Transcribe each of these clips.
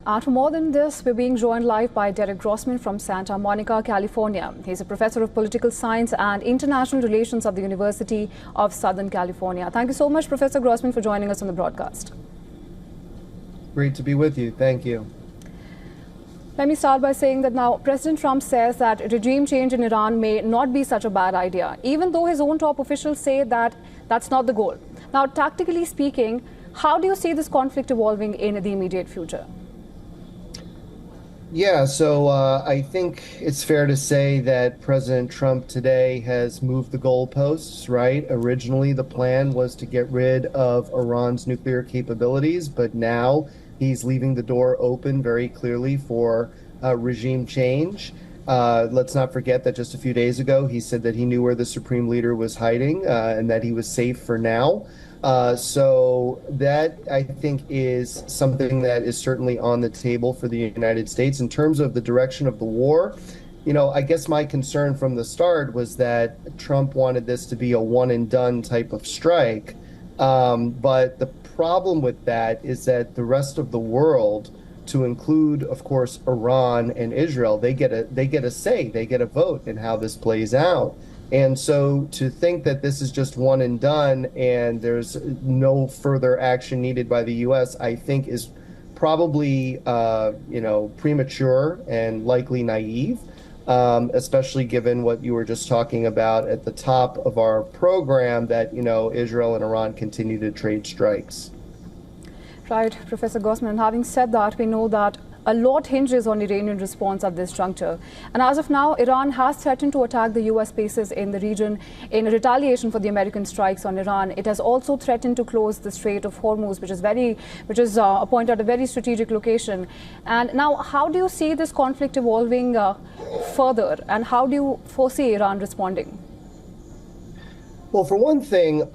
And for more than this, we're being joined live by Derek Grossman from Santa Monica, California. He's a professor of political science and international relations at the University of Southern California. Thank you so much, Professor Grossman, for joining us on the broadcast. Great to be with you. Thank you. Let me start by saying that now President Trump says that regime change in Iran may not be such a bad idea, even though his own top officials say that that's not the goal. Now, tactically speaking, how do you see this conflict evolving in the immediate future? Yeah, so I think it's fair to say that President Trump today has moved the goalposts, right? Originally, the plan was to get rid of Iran's nuclear capabilities, but now he's leaving the door open very clearly for regime change. Let's not forget that just a few days ago, he said that he knew where the Supreme Leader was hiding and that he was safe for now. So that, I think, is something that is certainly on the table for the United States. In terms of the direction of the war, I guess my concern from the start was that Trump wanted this to be a one and done type of strike. But the problem with that is that the rest of the world, to include, of course, Iran and Israel, they get a say, they get a vote in how this plays out. And so to think that this is just one and done and there's no further action needed by the U.S., I think is probably, premature and likely naive, especially given what you were just talking about at the top of our program, that, Israel and Iran continue to trade strikes. Right, Professor Grossman. Having said that, we know that a lot hinges on Iranian response at this juncture. And as of now, Iran has threatened to attack the U.S. bases in the region in retaliation for the American strikes on Iran. It has also threatened to close the Strait of Hormuz, which is a point at a very strategic location. And now, how do you see this conflict evolving further? And how do you foresee Iran responding? Well, for one thing,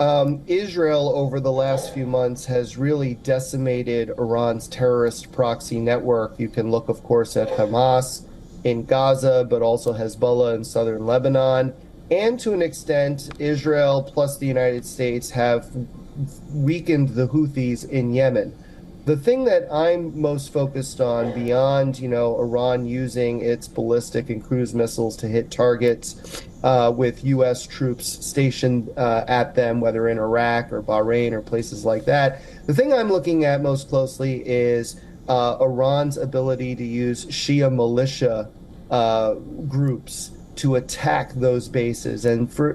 Israel over the last few months has really decimated Iran's terrorist proxy network. You can look, of course, at Hamas in Gaza, but also Hezbollah in southern Lebanon. And to an extent, Israel plus the United States have weakened the Houthis in Yemen. The thing that I'm most focused on beyond, Iran using its ballistic and cruise missiles to hit targets with U.S. troops stationed at them, whether in Iraq or Bahrain or places like that. The thing I'm looking at most closely is Iran's ability to use Shia militia groups to attack those bases. And for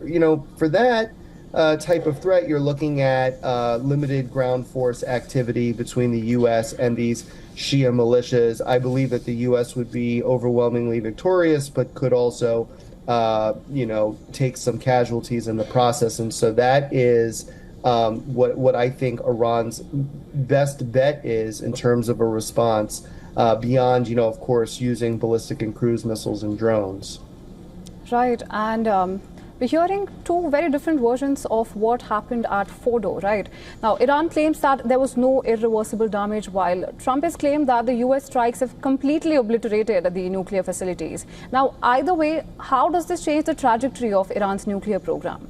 that type of threat, you're looking at limited ground force activity between the U.S. and these Shia militias. I believe that the U.S. would be overwhelmingly victorious, but could also take some casualties in the process. And so that is what I think Iran's best bet is in terms of a response beyond, of course, using ballistic and cruise missiles and drones. Right. And we're hearing two very different versions of what happened at Fordo, right? Now, Iran claims that there was no irreversible damage, while Trump has claimed that the U.S. strikes have completely obliterated the nuclear facilities. Now, either way, how does this change the trajectory of Iran's nuclear program?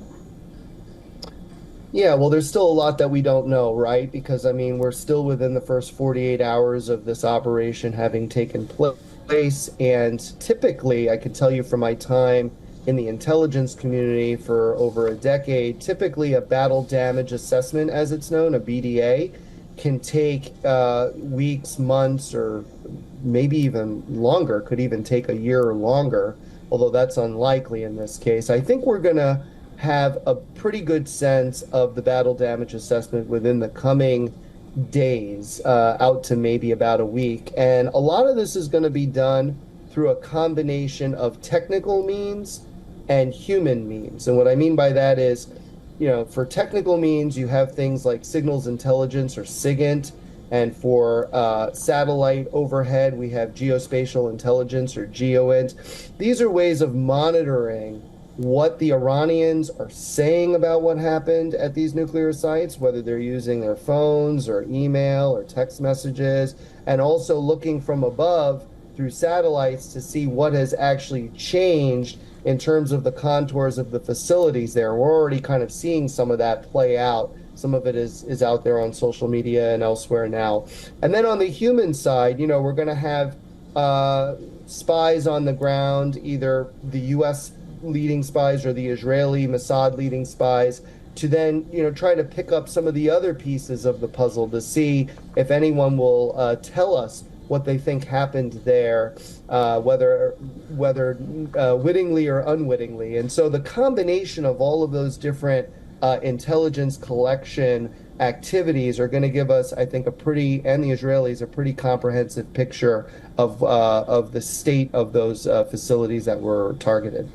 Yeah, well, there's still a lot that we don't know, right? Because, we're still within the first 48 hours of this operation having taken place. And typically, I can tell you from my time in the intelligence community for over a decade, typically a battle damage assessment, as it's known, a BDA, can take weeks, months, or maybe even longer, could even take a year or longer, although that's unlikely in this case. I think we're going to have a pretty good sense of the battle damage assessment within the coming days, out to maybe about a week. And a lot of this is going to be done through a combination of technical means and human means. And what I mean by that is, for technical means, you have things like signals intelligence or SIGINT, and for satellite overhead, we have geospatial intelligence or GEOINT. These are ways of monitoring what the Iranians are saying about what happened at these nuclear sites, whether they're using their phones or email or text messages, and also looking from above through satellites to see what has actually changed in terms of the contours of the facilities there. We're already kind of seeing some of that play out Some of it is out there on social media and elsewhere now. And then on the human side, we're going to have spies on the ground, either the U.S. leading spies or the Israeli Mossad leading spies, to then try to pick up some of the other pieces of the puzzle to see if anyone will tell us what they think happened there, whether wittingly or unwittingly. And so the combination of all of those different intelligence collection activities are going to give us, I think, and the Israelis, a pretty comprehensive picture of the state of those facilities that were targeted.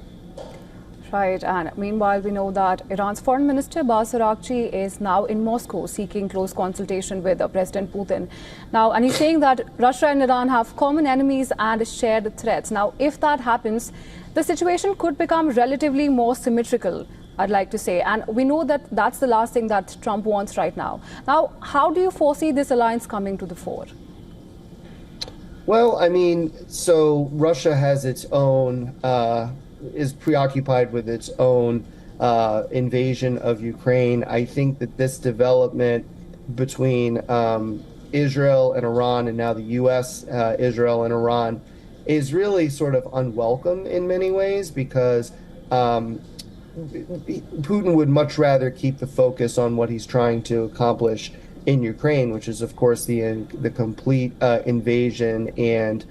Right, and meanwhile, we know that Iran's Foreign Minister Abbas Araghchi is now in Moscow seeking close consultation with President Putin. Now, and he's saying that Russia and Iran have common enemies and shared threats. Now, if that happens, the situation could become relatively more symmetrical, I'd like to say. And we know that that's the last thing that Trump wants right now. Now, how do you foresee this alliance coming to the fore? Well, I mean, so Russia has its own is preoccupied with its own invasion of Ukraine. I think that this development between Israel and Iran, and now the U.S., Israel and Iran, is really sort of unwelcome in many ways, because Putin would much rather keep the focus on what he's trying to accomplish in Ukraine, which is, of course, the complete invasion and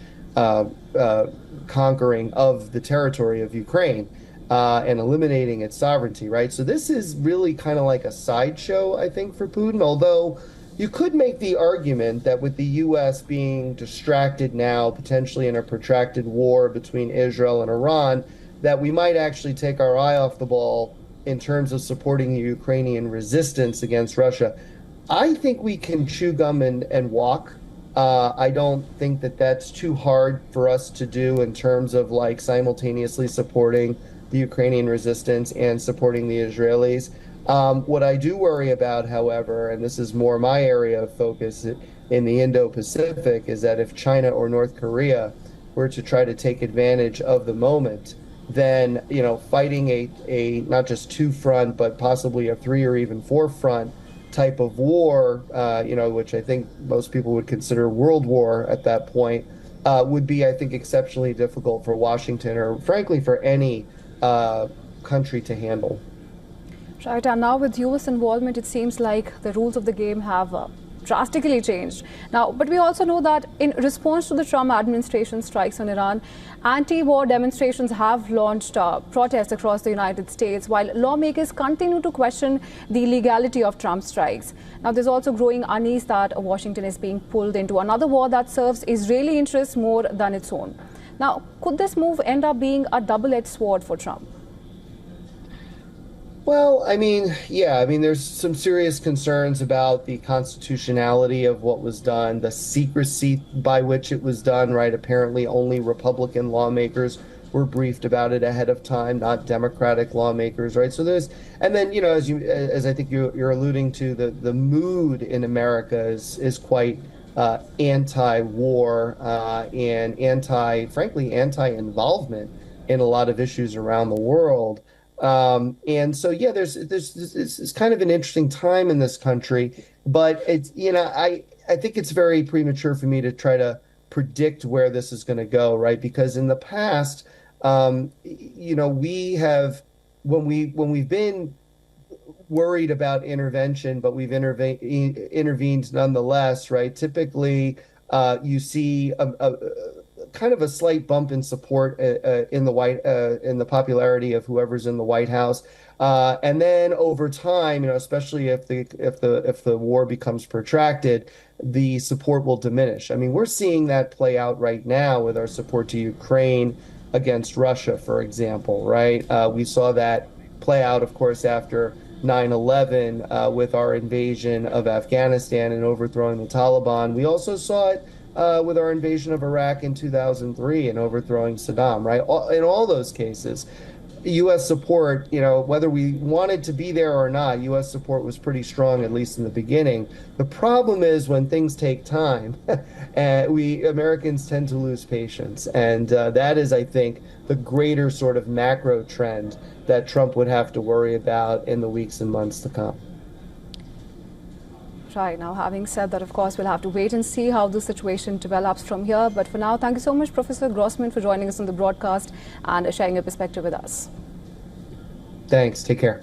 conquering of the territory of Ukraine and eliminating its sovereignty, right? So this is really kind of like a sideshow, I think, for Putin, although you could make the argument that with the U.S. being distracted now, potentially in a protracted war between Israel and Iran, that we might actually take our eye off the ball in terms of supporting the Ukrainian resistance against Russia. I think we can chew gum and walk. I don't think that that's too hard for us to do in terms of like simultaneously supporting the Ukrainian resistance and supporting the Israelis. What I do worry about, however, and this is more my area of focus in the Indo-Pacific, is that if China or North Korea were to try to take advantage of the moment, then fighting a not just two-front but possibly a three or even four-front type of war, which I think most people would consider world war at that point, would be, I think, exceptionally difficult for Washington or, frankly, for any country to handle. Right, and now with U.S. involvement, it seems like the rules of the game have drastically changed. Now, but we also know that in response to the Trump administration strikes on Iran, anti-war demonstrations have launched protests across the United States, while lawmakers continue to question the legality of Trump's strikes. Now, there's also growing unease that Washington is being pulled into another war that serves Israeli interests more than its own. Now, could this move end up being a double-edged sword for Trump? Well, I mean, there's some serious concerns about the constitutionality of what was done, the secrecy by which it was done, right? Apparently only Republican lawmakers were briefed about it ahead of time, not Democratic lawmakers, right? So and then, as I think you're alluding to, the mood in America is quite anti-war and frankly, anti-involvement in a lot of issues around the world. And so, it's kind of an interesting time in this country, but it's, I think it's very premature for me to try to predict where this is going to go, right? Because in the past, we have, when we've been worried about intervention, but we've intervened nonetheless, right? Typically, you see kind of a slight bump in support in the popularity of whoever's in the White House, and then over time, especially if the war becomes protracted, the support will diminish. I mean, we're seeing that play out right now with our support to Ukraine against Russia, for example, right? We saw that play out, of course, after 9/11 with our invasion of Afghanistan and overthrowing the Taliban. We also saw it with our invasion of Iraq in 2003 and overthrowing Saddam, right? In all those cases, U.S. support, whether we wanted to be there or not, U.S. support was pretty strong, at least in the beginning. The problem is when things take time, we Americans tend to lose patience. And that is, I think, the greater sort of macro trend that Trump would have to worry about in the weeks and months to come. Right. Now, having said that, of course, we'll have to wait and see how the situation develops from here. But for now, thank you so much, Professor Grossman, for joining us on the broadcast and sharing your perspective with us. Thanks. Take care.